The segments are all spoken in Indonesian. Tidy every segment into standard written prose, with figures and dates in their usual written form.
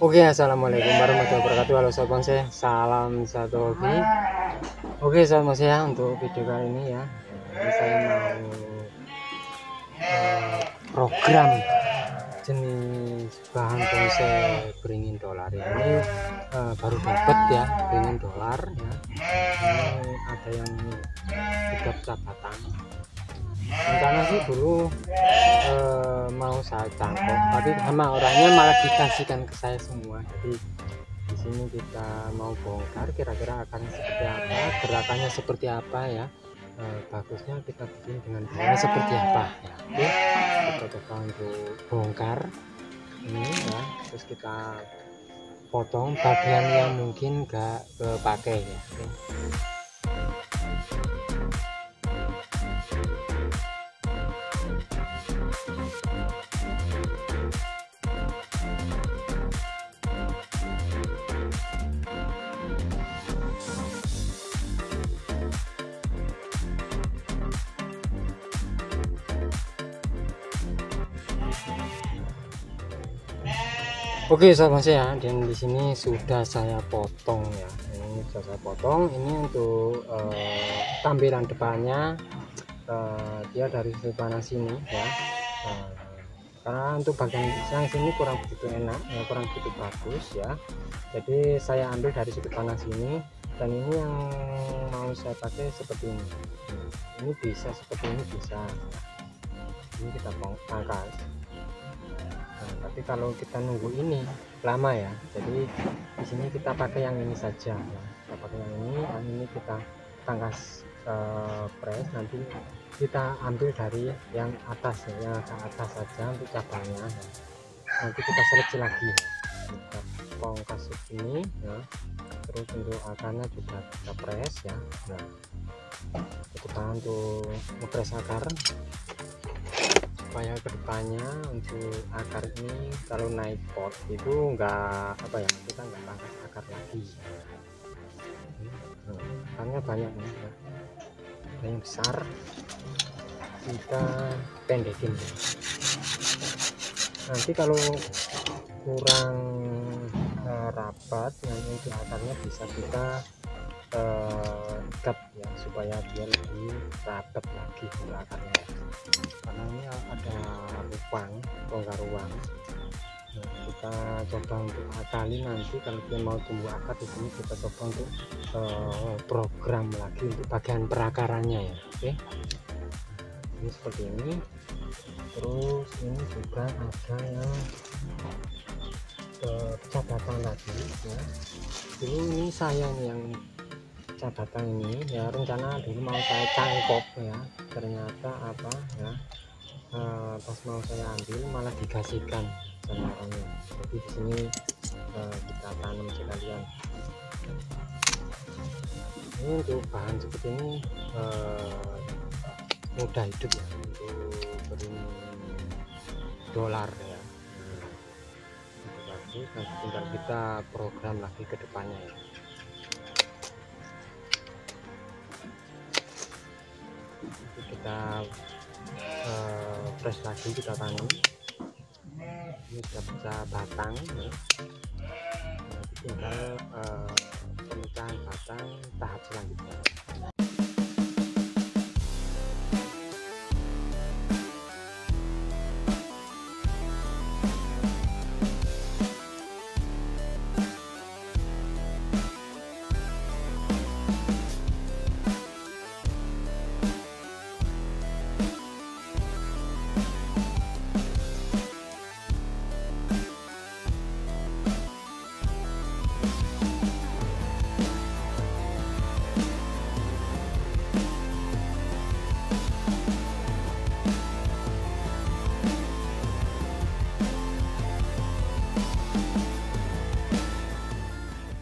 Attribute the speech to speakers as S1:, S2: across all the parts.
S1: Oke, assalamualaikum warahmatullahi wabarakatuh. Halo sobat bonsai, salam satu hobi. Oke sobat bonsai ya, untuk video kali ini ya, ini saya mau program jenis bahan bonsai beringin dolar ya. Ini baru dapat ya, beringin dolar ya. Ini ada yang 3 cabatan. Rencana sih dulu mau saya cangkok, tapi sama orangnya malah dikasihkan ke saya semua. Jadi di sini kita mau bongkar kira-kira akan seperti apa, gerakannya seperti apa ya. Bagusnya kita bikin dengan bahannya seperti apa ya. Oke, kita coba untuk bongkar ini ya, terus kita potong bagian yang mungkin gak kepakai ya. Oke. Oke sahabat saya, dan di sini sudah saya potong ya. Ini sudah saya potong. Ini untuk tampilan depannya, dia dari sudut pandang sini ya. Karena untuk bagian yang sini kurang begitu enak ya, kurang begitu bagus ya. Jadi saya ambil dari sudut pandang sini, dan ini yang mau saya pakai seperti ini. Ini bisa seperti ini, bisa. Ini kita pangkas. Tapi kalau kita nunggu ini lama ya, jadi di sini kita pakai yang ini saja ya. Kita pakai yang ini kita pangkas press, nanti kita ambil dari yang atas ya, yang ke atas saja untuk cabangnya ya. Nanti kita seleksi lagi ya. Kita pangkas ini ya, terus untuk akarnya juga kita press ya. Nah, kita untuk ngepres akar supaya kedepannya untuk akar ini kalau naik pot itu enggak apa ya, kita enggak pangkas akar lagi. Akarnya banyak nih ya, yang besar kita pendekin ya. Nanti kalau kurang rapat nanti untuk akarnya bisa kita ikat ya, supaya dia lebih rapat lagi untuk akarnya, karena ini ada ruang, rongga ruang. Nah, kita coba untuk akali nanti kalau dia mau tumbuh akar di sini, kita coba untuk program lagi untuk bagian perakarannya ya. Oke, ini seperti ini. Terus ini juga ada yang cabatan lagi ya. Dulu ini saya nih yang cabatan ini ya, rencana dulu mau saya cangkok ya, ternyata apa ya, pas mau saya ambil malah dikasihkan sama orangnya. Jadi di sini kita tanam sekalian. Ini untuk bahan seperti ini mudah hidup ya, untuk beringin dolar ya. Bagus, nanti tinggal kita program lagi ke depannya ya. Kita press lagi, kita tanam. Ini sudah bisa batang ya. Nanti tinggal pemecahan batang tahap selanjutnya.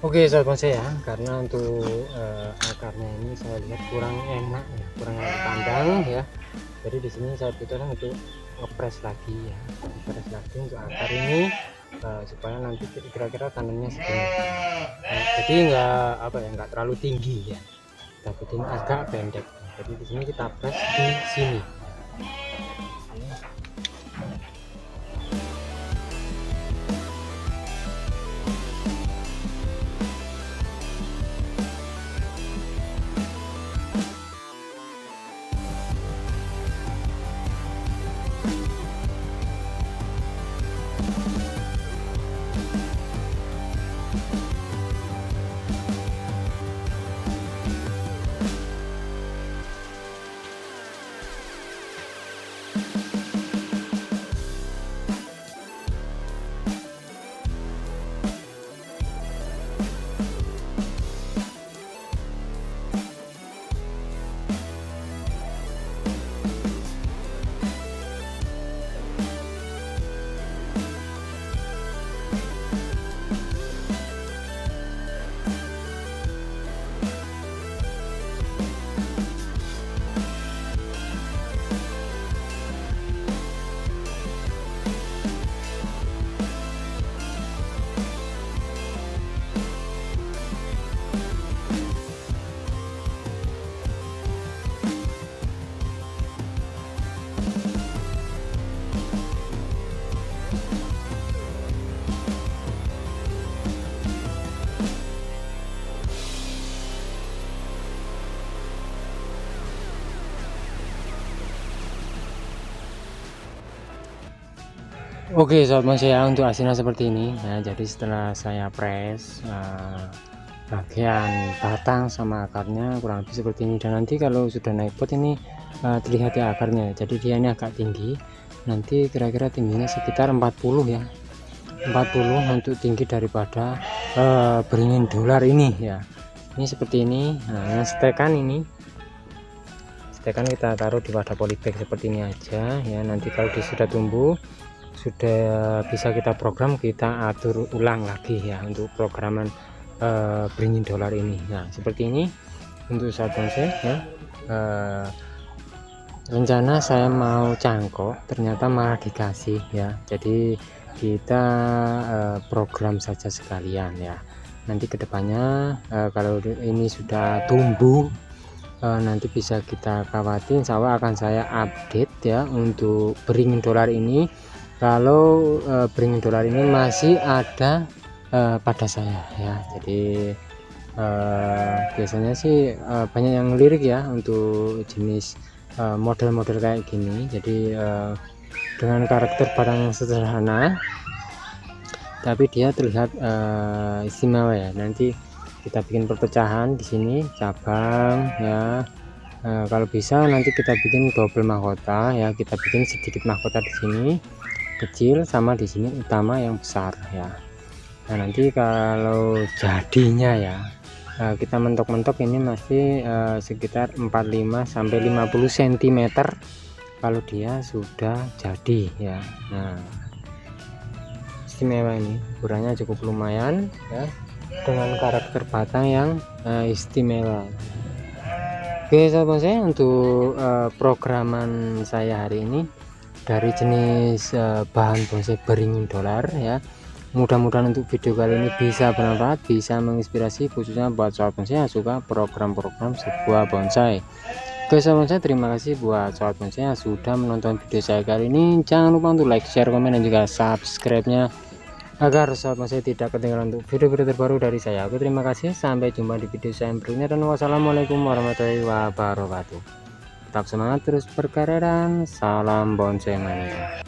S1: Oke sahabat bonsai ya, karena untuk akarnya ini saya lihat kurang enak ya, kurang enak dipandang ya. Jadi di sini saya butuhkan untuk ngepres lagi ya, ngepres lagi untuk akar ini supaya nanti kira-kira tanamnya segini. Jadi enggak apa ya, enggak terlalu tinggi ya. kita bikin agak pendek. Jadi di sini kita press di sini. Oke sobat bonsai ya, untuk hasilnya seperti ini ya. Jadi setelah saya press bagian batang sama akarnya kurang lebih seperti ini, dan nanti kalau sudah naik pot ini terlihat ya akarnya. Jadi dia ini agak tinggi, nanti kira-kira tingginya sekitar 40 ya, 40 untuk tinggi daripada beringin dolar ini ya. Ini seperti ini. Nah, yang stekan ini, stekan kita taruh di wadah polybag seperti ini aja ya. Nanti kalau dia sudah tumbuh, sudah bisa kita program, kita atur ulang lagi ya untuk programan beringin dolar ini. Nah seperti ini untuk saat bonsai ya. Rencana saya mau cangkok, ternyata malah dikasih ya. Jadi kita program saja sekalian ya. Nanti kedepannya kalau ini sudah tumbuh, nanti bisa kita kawatin, insya Allah akan saya update ya untuk beringin dolar ini. Kalau beringin dolar ini masih ada pada saya ya. Jadi biasanya sih banyak yang lirik ya untuk jenis model-model kayak gini. Jadi dengan karakter barang yang sederhana tapi dia terlihat istimewa ya. Nanti kita bikin perpecahan di sini, cabang ya. Kalau bisa nanti kita bikin double mahkota ya. Kita bikin sedikit mahkota di sini kecil, sama di sini utama yang besar ya. Nah nanti kalau jadinya ya kita mentok-mentok ini masih sekitar 45 sampai 50 cm kalau dia sudah jadi ya. Nah istimewa ini, ukurannya cukup lumayan ya, dengan karakter batang yang istimewa. Oke sahabat bonsai, untuk programan saya hari ini dari jenis bahan bonsai beringin dolar ya. Mudah-mudahan untuk video kali ini bisa bermanfaat, bisa menginspirasi, khususnya buat sahabat bonsai yang suka program-program sebuah bonsai. Oke sahabat bonsai, terima kasih buat sahabat bonsai yang sudah menonton video saya kali ini. Jangan lupa untuk like, share, komen, dan juga subscribe-nya agar sahabat bonsai tidak ketinggalan untuk video-video terbaru dari saya. Oke, terima kasih, sampai jumpa di video saya berikutnya, dan wassalamualaikum warahmatullahi wabarakatuh. Tetap semangat terus berkarya dan salam bonsai mania.